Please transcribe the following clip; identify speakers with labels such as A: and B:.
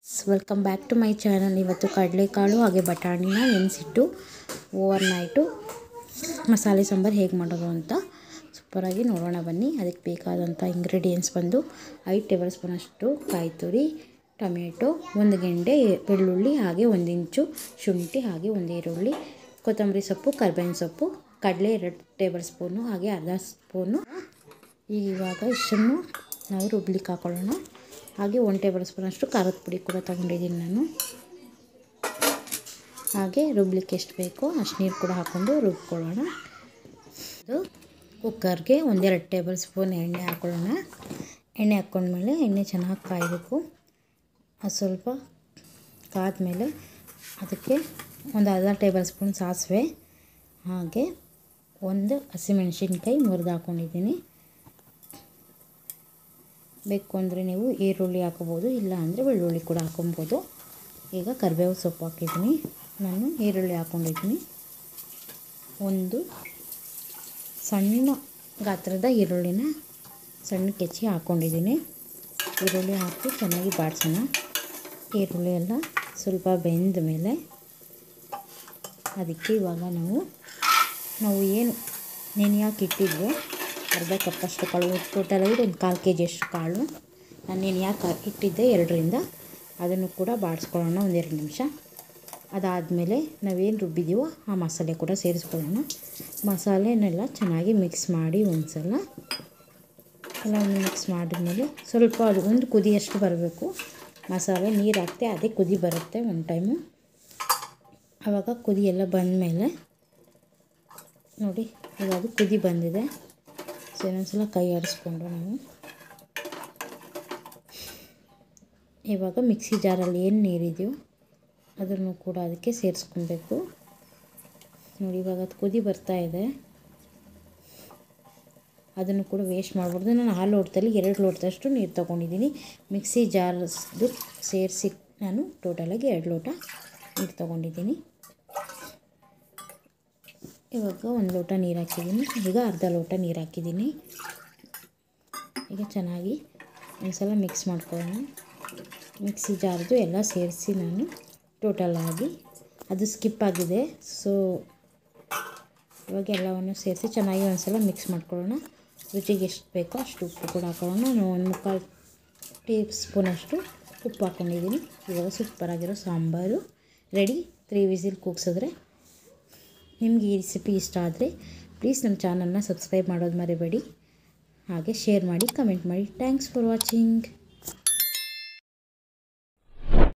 A: Welcome back to my channel. ಇವತ್ತು ಕಡಲೆಕಾಳು ಹಾಗೆ ಬಟಾಣಿನ ನೆನೆಸಿಟ್ಟು ಓವರ್ ನೈಟು ಮಸಾಲೆ ಸಾಂಬಾರು ಹೇಗೆ ಮಾಡೋದು ಅಂತ ಸೂಪರಾಗಿ ನೋಡೋಣ ಬನ್ನಿ. ಅದಕ್ಕೆ ಬೇಕಾದಂಥ ಇಂಗ್ರೀಡಿಯೆಂಟ್ಸ್ ಬಂದು 5 ಟೇಬಲ್ ಸ್ಪೂನಷ್ಟು ಕಾಯಿ ತುರಿ, ಟೊಮೆಟೊ, 1 ಗೆಂಡೆ ಬೆಳ್ಳುಳ್ಳಿ, ಹಾಗೆ 1 ಇಂಚು ಶುಂಠಿ, ಹಾಗೆ 1 ಈರುಳ್ಳಿ, ಕೊತ್ತಂಬರಿ ಸೊಪ್ಪು, ಕರಿಬೇವಿನ ಸೊಪ್ಪು, ಕಡಲೆ 2 ಟೇಬಲ್ ಸ್ಪೂನು, ಹಾಗೆ ಅರ್ಧ ಸ್ಪೂನು. ಇವಾಗ ಇಷ್ಟನ್ನು ನಾವು ರುಬ್ಲಿಕ್ಕೆ ಹಾಕೊಳ್ಳೋಣ. ಹಾಗೆ 1 ಟೇಬಲ್ ಸ್ಪೂನಷ್ಟು ಖಾರದ ಪುಡಿ ಕೂಡ ತಗೊಂಡಿದ್ದೀನಿ ನಾನು. ಹಾಗೆ ರುಬ್ಲಿಕ್ಕೆ ಎಷ್ಟು ಬೇಕೋ ಅಷ್ಟು ನೀರು ಕೂಡ ಹಾಕ್ಕೊಂಡು ರುಬ್ಕೊಳ್ಳೋಣ. ಇದು ಕುಕ್ಕರ್ಗೆ 1-2 ಟೇಬಲ್ ಸ್ಪೂನ್ ಎಣ್ಣೆ ಹಾಕ್ಕೊಳ್ಳೋಣ. ಎಣ್ಣೆ ಹಾಕ್ಕೊಂಡ್ಮೇಲೆ ಎಣ್ಣೆ ಚೆನ್ನಾಗಿ ಕಾಯಬೇಕು. ಅದು ಸ್ವಲ್ಪ ಕಾದ್ಮೇಲೆ ಅದಕ್ಕೆ ಒಂದು ಅರ್ಧ ಟೇಬಲ್ ಸ್ಪೂನ್ ಸಾಸಿವೆ, ಹಾಗೆ 1 ಹಸಿಮೆಣಸಿನ್ಕಾಯಿ ಮುರಿದು ಹಾಕ್ಕೊಂಡಿದ್ದೀನಿ. ಬೇಕು ಅಂದರೆ ನೀವು ಈರುಳ್ಳಿ ಹಾಕೋಬೋದು, ಇಲ್ಲ ಅಂದರೆ ಬೆಳ್ಳುಳ್ಳಿ ಕೂಡ ಹಾಕೊಬೋದು. ಈಗ ಕರಿಬೇವು ಸೊಪ್ಪು ಹಾಕಿದ್ದೀನಿ. ನಾನು ಈರುಳ್ಳಿ ಹಾಕ್ಕೊಂಡಿದ್ದೀನಿ. 1 ಸಣ್ಣ ಗಾತ್ರದ ಈರುಳ್ಳಿನ ಸಣ್ಣಕ್ಕೆ ಹೆಚ್ಚಿ ಹಾಕ್ಕೊಂಡಿದ್ದೀನಿ. ಈರುಳ್ಳಿ ಹಾಕಿ ಚೆನ್ನಾಗಿ ಬಾಡಿಸೋಣ. ಈರುಳ್ಳಿ ಎಲ್ಲ ಸ್ವಲ್ಪ ಬೆಂದ ಮೇಲೆ ಅದಕ್ಕೆ ಇವಾಗ ನಾವು ಏನು ನೆನೆಯಾಕೆ ಇಟ್ಟಿದ್ವೋ ಅರ್ಧ ಕಪ್ಪಷ್ಟು ಕಾಳು, ಟೋಟಲಾಗಿ ಒಂದು 1/4 kg ಅಷ್ಟು ಕಾಳು ನಾನು ನೆನೆಯಾಕೆ ಇಟ್ಟಿದ್ದೆ 2ರಿಂದ. ಅದನ್ನು ಕೂಡ ಬಾಡಿಸ್ಕೊಳ್ಳೋಣ 1-2 ನಿಮಿಷ. ಅದಾದಮೇಲೆ ನಾವೇನು ರುಬ್ಬಿದ್ದೀವೋ ಆ ಮಸಾಲೆ ಕೂಡ ಸೇರಿಸ್ಕೊಳ್ಳೋಣ. ಮಸಾಲೆನೆಲ್ಲ ಚೆನ್ನಾಗಿ ಮಿಕ್ಸ್ ಮಾಡಿ ಒಂದು ಸಲ ಎಲ್ಲ ಮಿಕ್ಸ್ ಮಾಡಿದ್ಮೇಲೆ ಸ್ವಲ್ಪ ಅದು ಒಂದು ಕುದಿಯಷ್ಟು ಬರಬೇಕು. ಮಸಾಲೆ ನೀರು ಹಾಕ್ತೆ ಅದೇ ಕುದಿ ಬರುತ್ತೆ ಒಂದು ಟೈಮು. ಆವಾಗ ಕುದಿ ಎಲ್ಲ ಬಂದಮೇಲೆ ನೋಡಿ, ಈಗ ಅದು ಕುದಿ ಬಂದಿದೆ. ಸೊ ಇನ್ನೊಂದ್ಸಲ ಕೈ ಆಡಿಸ್ಕೊಂಡು ನಾವು ಇವಾಗ ಮಿಕ್ಸಿ ಜಾರಲ್ಲಿ ಏನು ನೀರಿದೆಯೋ ಅದನ್ನು ಕೂಡ ಅದಕ್ಕೆ ಸೇರಿಸ್ಕೊಬೇಕು. ನೋಡಿ, ಇವಾಗ ಅದು ಕುದಿ ಬರ್ತಾ ಇದೆ. ಅದನ್ನು ಕೂಡ ವೇಸ್ಟ್ ಮಾಡಬಾರ್ದು. ನಾನು 1 ಲೋಟದಲ್ಲಿ 2 ಲೋಟದಷ್ಟು ನೀರು ತೊಗೊಂಡಿದ್ದೀನಿ. ಮಿಕ್ಸಿ ಜಾರ್ದು ಸೇರಿಸಿ ನಾನು ಟೋಟಲಾಗಿ 2 ಲೋಟ ನೀರು ತೊಗೊಂಡಿದ್ದೀನಿ. ಇವಾಗ 1 ಲೋಟ ನೀರು ಹಾಕಿದ್ದೀನಿ. ಈಗ ಅರ್ಧ ಲೋಟ ನೀರು ಹಾಕಿದ್ದೀನಿ. ಈಗ ಚೆನ್ನಾಗಿ ಒಂದು ಸಲ ಮಿಕ್ಸ್ ಮಾಡ್ಕೊಳ್ಳೋಣ. ಮಿಕ್ಸಿ ಜಾರ್ದು ಎಲ್ಲ ಸೇರಿಸಿ ನಾನು ಟೋಟಲಾಗಿ ಅದು ಸ್ಕಿಪ್ ಆಗಿದೆ. ಸೊ ಇವಾಗ ಎಲ್ಲವನ್ನು ಸೇರಿಸಿ ಚೆನ್ನಾಗಿ ಒಂದು ಸಲ ಮಿಕ್ಸ್ ಮಾಡ್ಕೊಳ್ಳೋಣ. ರುಚಿಗೆ ಎಷ್ಟು ಬೇಕೋ ಅಷ್ಟು ಉಪ್ಪು ಕೂಡ ಹಾಕೊಳ್ಳೋಣ. ನಾನು 1/4 ಟೀ ಸ್ಪೂನಷ್ಟು ಉಪ್ಪು ಹಾಕ್ಕೊಂಡಿದ್ದೀನಿ. ಇವಾಗ ಸೂಪರಾಗಿರೋ ಸಾಂಬಾರು ರೆಡಿ. 3 ವಿಸಿಲ್ ಕೂಗಿಸಿದ್ರೆ. ನಿಮಗೆ ಈ ರೆಸಿಪಿ ಇಷ್ಟ ಆದರೆ ಪ್ಲೀಸ್ ನಮ್ಮ ಚಾನಲ್ನ ಸಬ್ಸ್ಕ್ರೈಬ್ ಮಾಡೋದು ಮರಿಬೇಡಿ. ಹಾಗೆ ಶೇರ್ ಮಾಡಿ, ಕಮೆಂಟ್ ಮಾಡಿ. Thanks for watching.